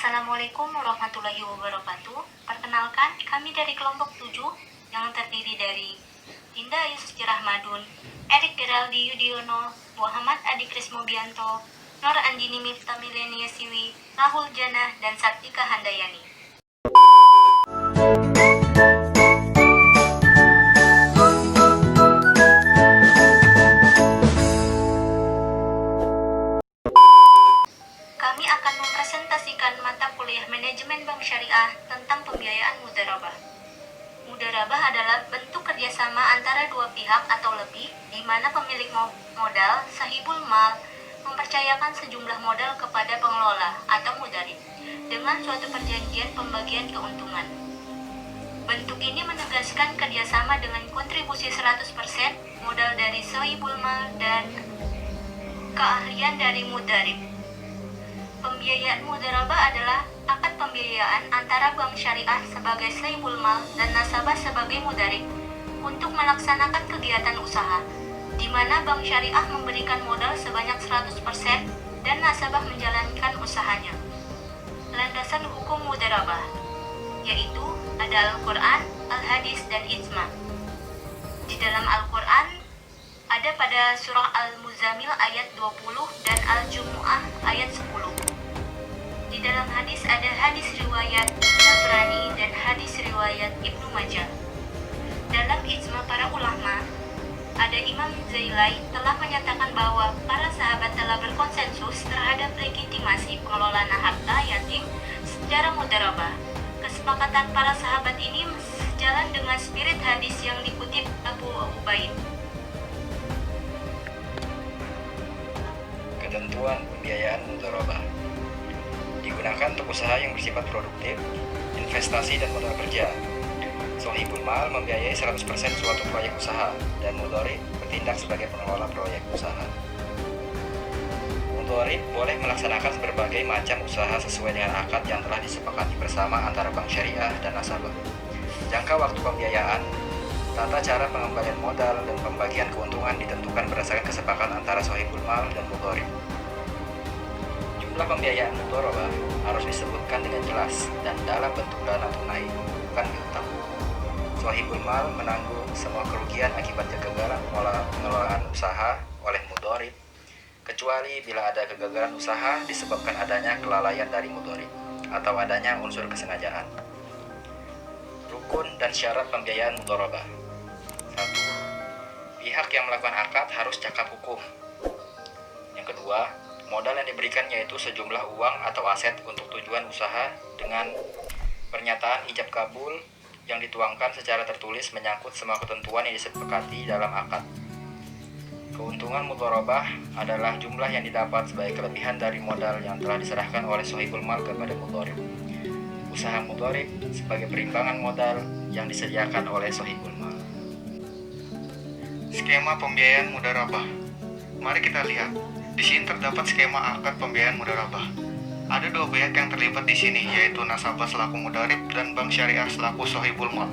Assalamualaikum warahmatullahi wabarakatuh. Perkenalkan, kami dari kelompok 7 yang terdiri dari Dinda Ayu Suci Rahmadun, Erik Geraldi Yudiono, Muhammad Adi Krismobianto, Nur Andini Miftah Milenia Siwi, Rahul Janah, dan Saktika Handayani. Kami akan mempresentasikan mata kuliah Manajemen Bank Syariah tentang pembiayaan mudharabah. Mudharabah adalah bentuk kerjasama antara dua pihak atau lebih, di mana pemilik modal, sahibul mal, mempercayakan sejumlah modal kepada pengelola atau mudharib, dengan suatu perjanjian pembagian keuntungan. Bentuk ini menegaskan kerjasama dengan kontribusi 100% modal dari sahibul mal dan keahlian dari mudharib. Pembiayaan mudharabah adalah akad pembiayaan antara bank syariah sebagai sahibul mal dan nasabah sebagai mudharib untuk melaksanakan kegiatan usaha, di mana bank syariah memberikan modal sebanyak 100% dan nasabah menjalankan usahanya. Landasan hukum mudharabah, yaitu ada Al-Quran, Al-Hadis, dan Ijma. Di dalam Al-Quran ada pada surah Al-Muzammil ayat 20 dan Al-Jumu'ah ayat 10. Di dalam hadis ada hadis riwayat Tabrani dan hadis riwayat Ibnu Majah. Dalam ijma para ulama, ada Imam Zailai telah menyatakan bahwa para sahabat telah berkonsensus terhadap legitimasi pengelolaan harta yatim secara mudharabah. Kesepakatan para sahabat ini sejalan dengan spirit hadis yang dikutip Abu Ubaid. Ketentuan pembiayaan mudharabah digunakan untuk usaha yang bersifat produktif, investasi, dan modal kerja. Sohibul mal membiayai 100% suatu proyek usaha, dan mudharib bertindak sebagai pengelola proyek usaha. Mudharib boleh melaksanakan berbagai macam usaha sesuai dengan akad yang telah disepakati bersama antara bank syariah dan nasabah. Jangka waktu pembiayaan, tata cara pengembalian modal, dan pembagian keuntungan ditentukan berdasarkan kesepakatan antara sohibul mal dan mudharib. Jumlah pembiayaan mudharabah harus disebutkan dengan jelas dan dalam bentuk dana tunai, bukan piutang. Sohibul mal menanggung semua kerugian akibat kegagalan pengelolaan usaha oleh mudharib, kecuali bila ada kegagalan usaha disebabkan adanya kelalaian dari mudharib atau adanya unsur kesengajaan. Rukun dan syarat pembiayaan mudharabah. 1. Pihak yang melakukan akad harus cakap hukum. Yang kedua, modal yang diberikan yaitu sejumlah uang atau aset untuk tujuan usaha dengan pernyataan ijab kabul yang dituangkan secara tertulis menyangkut semua ketentuan yang disepakati dalam akad. Keuntungan mudharabah adalah jumlah yang didapat sebagai kelebihan dari modal yang telah diserahkan oleh sohibul mal kepada mudharib. Usaha mudharib sebagai perimbangan modal yang disediakan oleh sohibul mal. Skema pembiayaan mudharabah. Mari kita lihat. Di sini terdapat skema akad pembiayaan mudharabah. Ada dua pihak yang terlibat di sini, yaitu nasabah selaku mudharib dan bank syariah selaku sohibul mal.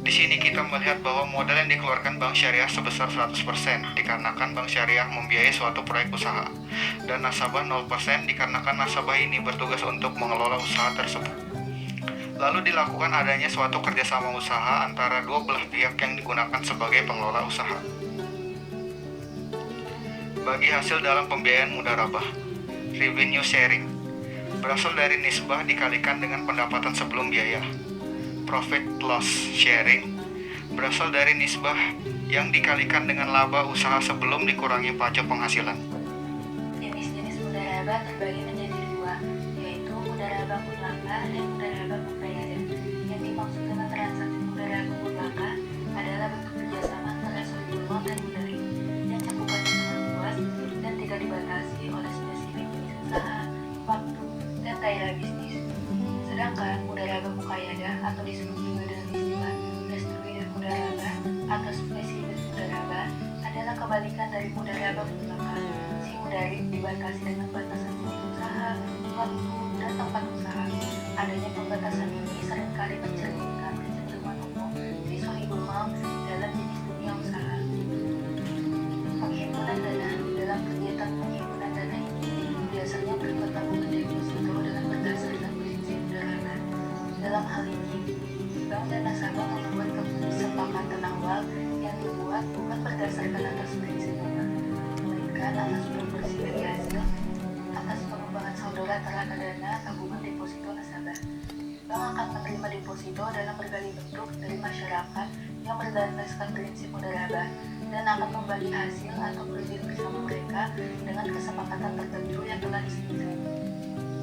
Di sini kita melihat bahwa modal yang dikeluarkan bank syariah sebesar 100% dikarenakan bank syariah membiayai suatu proyek usaha, dan nasabah 0% dikarenakan nasabah ini bertugas untuk mengelola usaha tersebut. Lalu dilakukan adanya suatu kerjasama usaha antara dua belah pihak yang digunakan sebagai pengelola usaha. Bagi hasil dalam pembiayaan mudharabah, revenue sharing berasal dari nisbah dikalikan dengan pendapatan sebelum biaya. Profit loss sharing berasal dari nisbah yang dikalikan dengan laba usaha sebelum dikurangi pajak penghasilan. Jenis-jenis mudharabah terbagi menjadi dua, yaitu mudharabah mutlaqah dan mudharabah muqayyadah. Yang dimaksud dengan transaksi mudharabah mutlaqah adalah bentuk kerjasama antara sohibul mal dan mudharib yang cakupannya sangat luas dan tidak dibatasi oleh spesifik jenis usaha, waktu, dan daerah bisnis. Sedangkan mudharabah muqayyadah atau disebut juga dengan istilah restricted mudharabah atau spesifik mudharabah adalah kebalikan dari mudharabah mutlaqah. Si mudharib dibatasi dengan batasan jenis usaha, waktu, dan tempat usaha. Adanya pembatasan ini seringkali mencerminkan kecenderungan umum di sohibul mal dalam jenis dunia usaha. Penghimpunan dana dalam kegiatan penghimpunan dana ini biasanya berkaitan dengan deposito dengan berdasar kata dana tabungan deposito nasabah. Bank akan menerima deposito dalam berbagai bentuk dari masyarakat yang berdasarkan prinsip mudharabah dan akan membagi hasil atau kerugian bersama mereka dengan kesepakatan tertentu yang telah disetujui.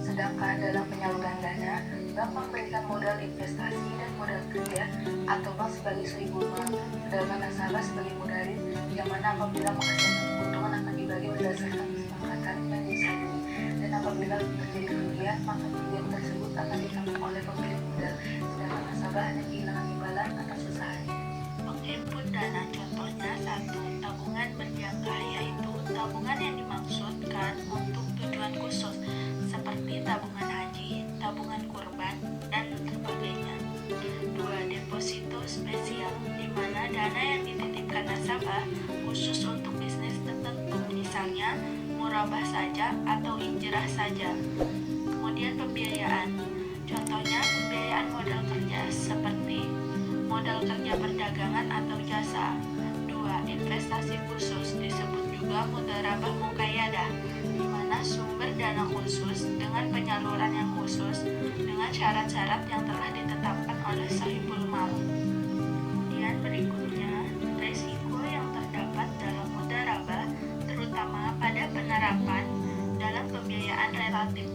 Sedangkan dalam penyaluran dana, bank memberikan modal investasi dan modal kerja atau bank sebagai sui bunga, sedangkan nasabah sebagai mudarib, yang mana apabila menghasilkan keuntungan akan dibagi berdasarkan kesepakatan yang disetujui, dan apabila terjadi kerugian, maka kerugian tersebut akan ditanggung oleh pemilik modal, sedangkan nasabah hanya kehilangan imbalan atas usahanya. Menghimpun dana contohnya 1. Tabungan berjangka, yaitu tabungan yang dimaksudkan untuk tujuan khusus seperti tabungan haji, tabungan kurban, dan sebagainya. 2. Deposito spesial, di mana dana yang dititipkan nasabah khusus untuk bisnis tertentu, misalnya murabah saja atau injirah saja. Kemudian pembiayaan, contohnya pembiayaan modal kerja seperti modal kerja perdagangan atau jasa. 2. Investasi khusus, disebut juga mudharabah muqayyadah, di mana sumber dana khusus dengan penyaluran yang khusus dengan syarat-syarat yang telah ditetapkan oleh sahibul mal. Kemudian berikutnya, resiko yang terdapat dalam mudharabah, terutama pada penerapan dalam pembiayaan relatif